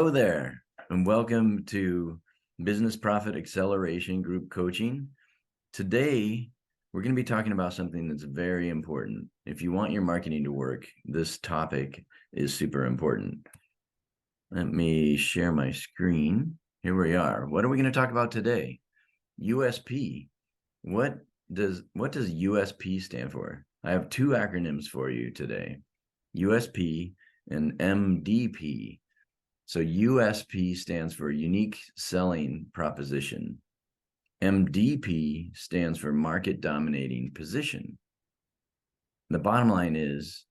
Hello there, and welcome to Business Profit Acceleration Group Coaching. Today, we're going to be talking about something that's very important. If you want your marketing to work, this topic is super important. Let me share my screen. Here we are. What are we going to talk about today? USP. What does USP stand for? I have two acronyms for you today, USP and MDP. So USP stands for unique selling proposition. MDP stands for market dominating position. The bottom line is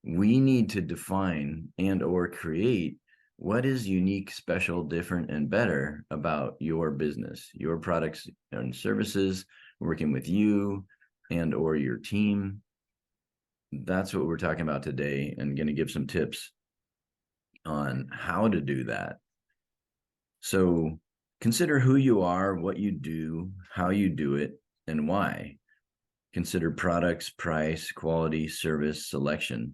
we need to define and or create what is unique, special, different, and better about your business, your products and services, working with you and or your team. That's what we're talking about today, and going to give some tips on how to do that. So consider who you are, what you do, how you do it, and why. Consider products, price, quality, service, selection.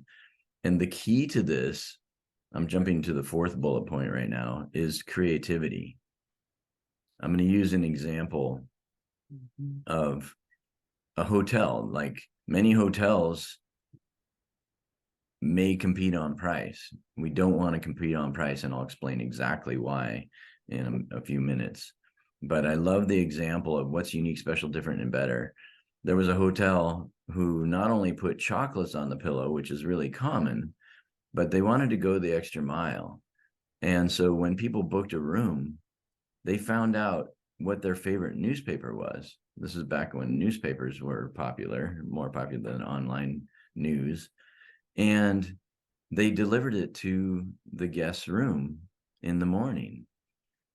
And the key to this, I'm jumping to the fourth bullet point right now, is creativity. I'm going to use an example of a hotel. Like many hotels may compete on price. We don't want to compete on price, and I'll explain exactly why in a few minutes. But I love the example of what's unique, special, different, and better. There was a hotel who not only put chocolates on the pillow, which is really common, but they wanted to go the extra mile. And so when people booked a room, they found out what their favorite newspaper was. This is back when newspapers were popular, more popular than online news. And they delivered it to the guest's room in the morning.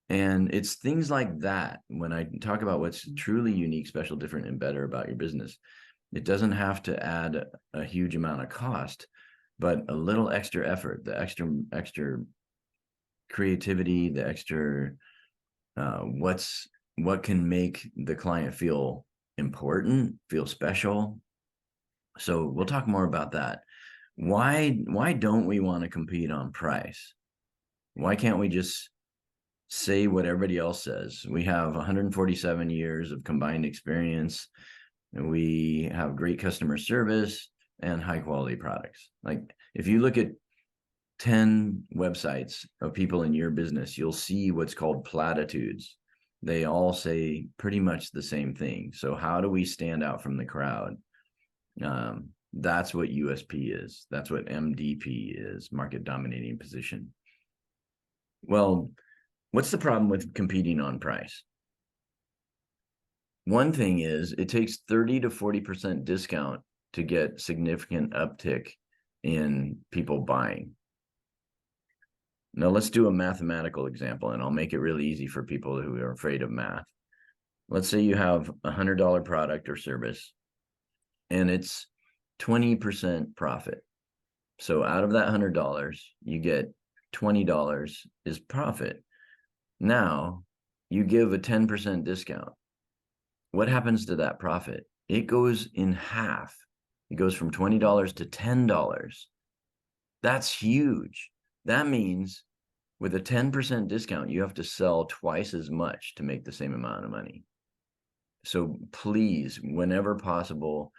And it's things like that. When I talk about what's truly unique, special, different, and better about your business, it doesn't have to add a huge amount of cost, but a little extra effort, the extra creativity, the extra what can make the client feel important, feel special. So we'll talk more about that. Why don't we want to compete on price? Why can't we just say what everybody else says? We have 147 years of combined experience, and we have great customer service and high quality products. Like if you look at 10 websites of people in your business, you'll see what's called platitudes. They all say pretty much the same thing. So how do we stand out from the crowd? That's what USP is. That's what MDP is, market dominating position. Well, what's the problem with competing on price? One thing is it takes 30 to 40% discount to get significant uptick in people buying. Now let's do a mathematical example, and I'll make it really easy for people who are afraid of math. Let's say you have a $100 product or service, and it's 20% profit. So out of that $100, you get $20 is profit. Now you give a 10% discount. What happens to that profit? It goes in half. It goes from $20 to $10. That's huge. That means with a 10% discount, you have to sell twice as much to make the same amount of money. So please, whenever possible,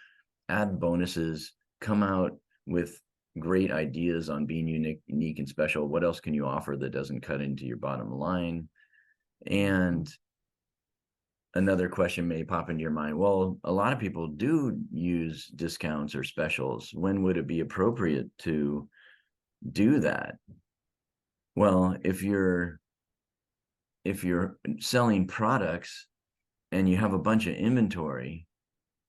add bonuses, come out with great ideas on being unique and special. What else can you offer that doesn't cut into your bottom line? And another question may pop into your mind. Well, a lot of people do use discounts or specials. When would it be appropriate to do that? Well, if you're selling products and you have a bunch of inventory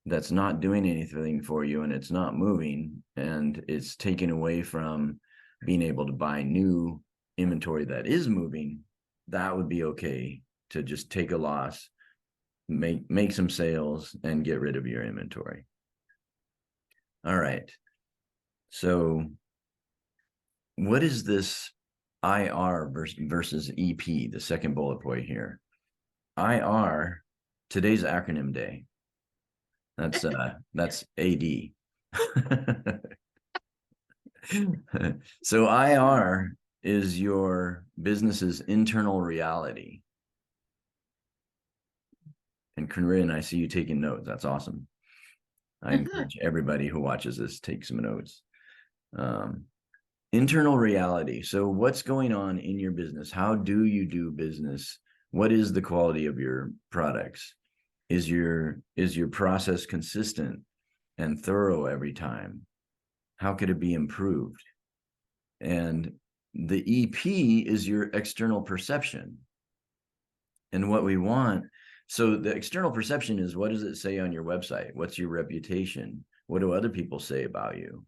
that's not doing anything for you, and it's not moving, and it's taken away from being able to buy new inventory that is moving, that would be okay to just take a loss, make some sales, and get rid of your inventory. All right. So what is this IR versus EP, the second bullet point here? IR, today's acronym day. That's AD. So IR is your business's internal reality. And Corinne, I see you taking notes. That's awesome. I encourage everybody who watches this, take some notes. Internal reality. So what's going on in your business? How do you do business? What is the quality of your products? Is your process consistent and thorough every time? How could it be improved? And the EP is your external perception. And what we want, so the external perception is, what does it say on your website? What's your reputation? What do other people say about you?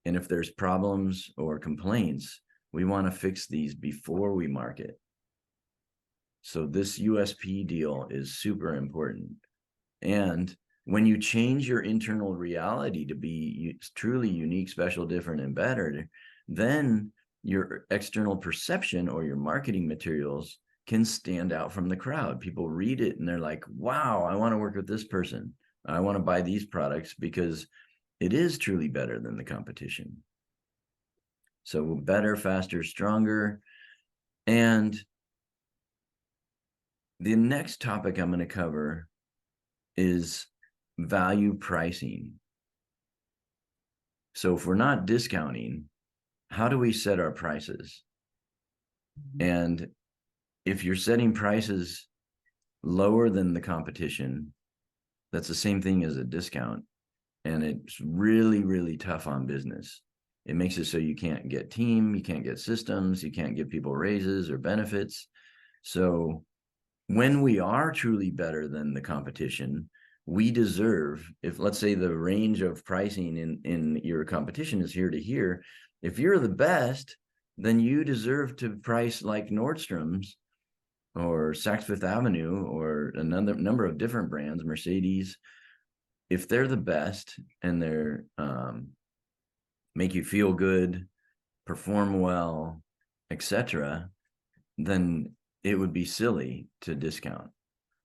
And if there's problems or complaints, we want to fix these before we market. So this USP deal is super important. And when you change your internal reality to be truly unique, special, different, and better, then your external perception or your marketing materials can stand out from the crowd. People read it and they're like, wow, I want to work with this person. I want to buy these products because it is truly better than the competition. So better, faster, stronger. And the next topic I'm going to cover is value pricing. So if we're not discounting, how do we set our prices? And if you're setting prices lower than the competition, that's the same thing as a discount. And it's really, really tough on business. It makes it so you can't get team, you can't get systems, you can't give people raises or benefits. So when we are truly better than the competition, we deserve, if let's say the range of pricing in your competition is here to here, if you're the best, then you deserve to price like Nordstrom's or Saks Fifth Avenue or another number of different brands, Mercedes. If they're the best and they're make you feel good, perform well, etc., then it would be silly to discount.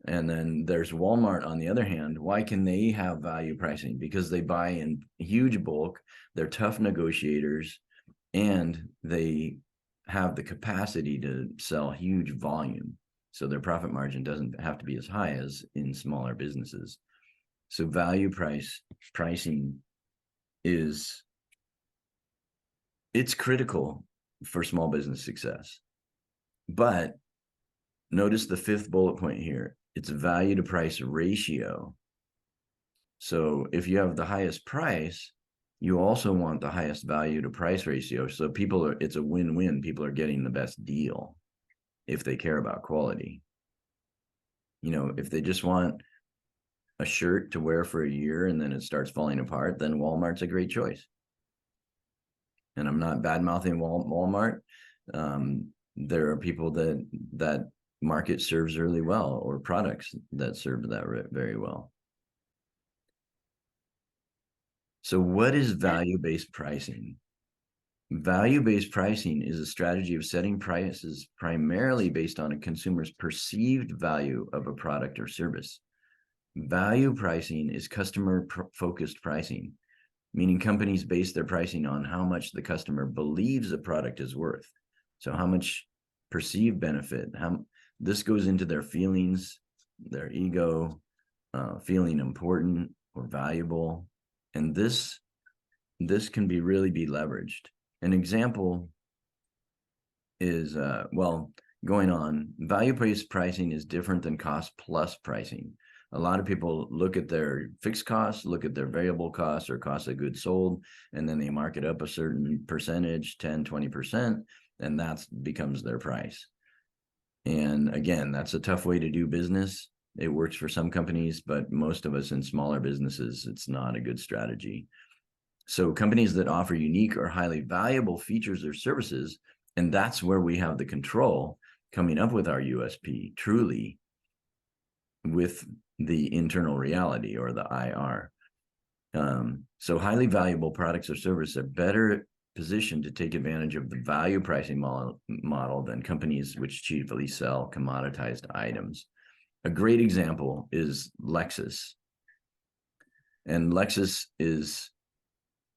And then there's Walmart on the other hand. Why can they have value pricing? Because they buy in huge bulk, they're tough negotiators, and they have the capacity to sell huge volume. So their profit margin doesn't have to be as high as in smaller businesses. So value pricing it's critical for small business success. But notice the fifth bullet point here. It's value to price ratio. So if you have the highest price, you also want the highest value to price ratio. So it's a win-win. People are getting the best deal if they care about quality. If they just want a shirt to wear for a year and then it starts falling apart, then Walmart's a great choice. And I'm not bad-mouthing Walmart. There are people that market serves really well, or products that serve that very well. So what is value-based pricing? Value-based pricing is a strategy of setting prices primarily based on a consumer's perceived value of a product or service. Value pricing is customer-focused pricing, meaning companies base their pricing on how much the customer believes a product is worth. So how much perceived benefit, this goes into their feelings, their ego, feeling important or valuable. And this can really be leveraged. An example is, going on, value-based pricing is different than cost-plus pricing. A lot of people look at their fixed costs, look at their variable costs or cost of goods sold, and then they mark it up a certain percentage, 10, 20%, and that becomes their price. And again, that's a tough way to do business. It works for some companies, but most of us in smaller businesses, it's not a good strategy. So companies that offer unique or highly valuable features or services, and that's where we have the control, coming up with our USP, truly, with the internal reality or the IR. So highly valuable products or services are better positioned to take advantage of the value pricing model than companies which chiefly sell commoditized items. A great example is Lexus. And Lexus is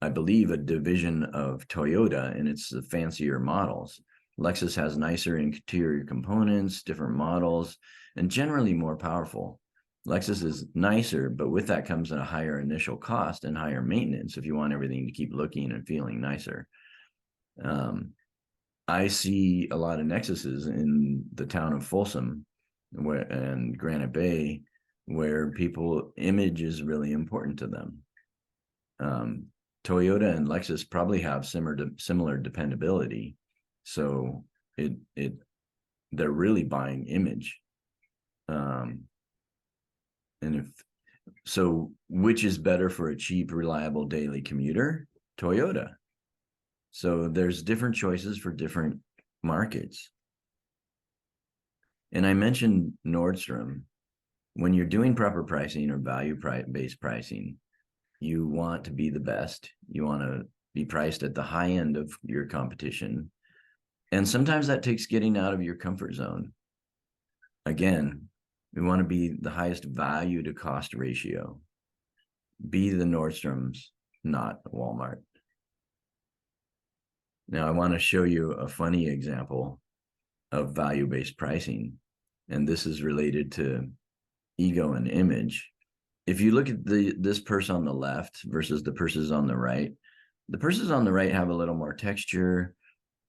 I believe, a division of Toyota, and it's the fancier models. Lexus has nicer interior components, different models, and generally more powerful. Lexus is nicer, but with that comes a higher initial cost and higher maintenance if you want everything to keep looking and feeling nicer. I see a lot of Nexuses in the town of Folsom and Granite Bay, where image is really important to them. Toyota and Lexus probably have similar dependability, so they're really buying image. And which is better for a cheap, reliable daily commuter? Toyota. So there's different choices for different markets. And I mentioned Nordstrom. When you're doing proper pricing or value-based pricing, you want to be the best. You want to be priced at the high end of your competition. And sometimes that takes getting out of your comfort zone. Again, we want to be the highest value to cost ratio. Be the Nordstroms, not Walmart. Now, I want to show you a funny example of value-based pricing, and this is related to ego and image. If you look at this purse on the left versus the purses on the right, the purses on the right have a little more texture.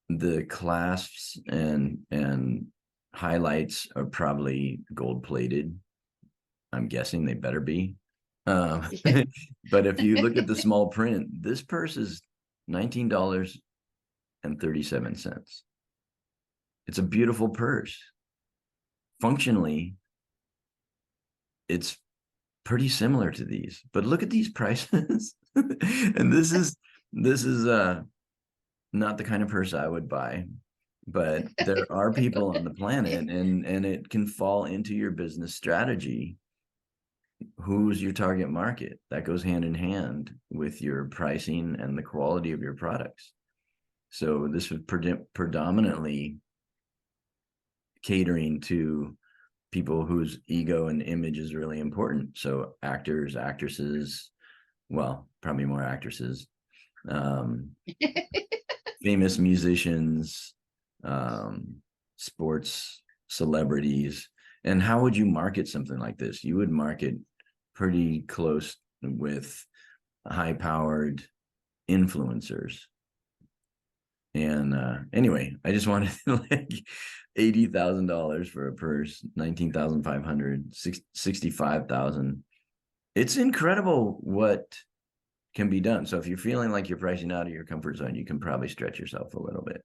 The clasps and highlights are probably gold-plated. I'm guessing they better be. But if you look at the small print, this purse is $19.37. It's a beautiful purse. Functionally, it's pretty similar to these, but look at these prices. And this is not the kind of purse I would buy, but there are people on the planet, and it can fall into your business strategy. Who's your target market? That goes hand in hand with your pricing and the quality of your products. So this was predominantly catering to people whose ego and image is really important. So actors, actresses, well, probably more actresses, famous musicians, sports celebrities. And how would you market something like this? You would market pretty close with high-powered influencers. And anyway, I just wanted like $80,000 for a purse, 19,500, 65,000. It's incredible what can be done. So if you're feeling like you're pricing out of your comfort zone, you can probably stretch yourself a little bit.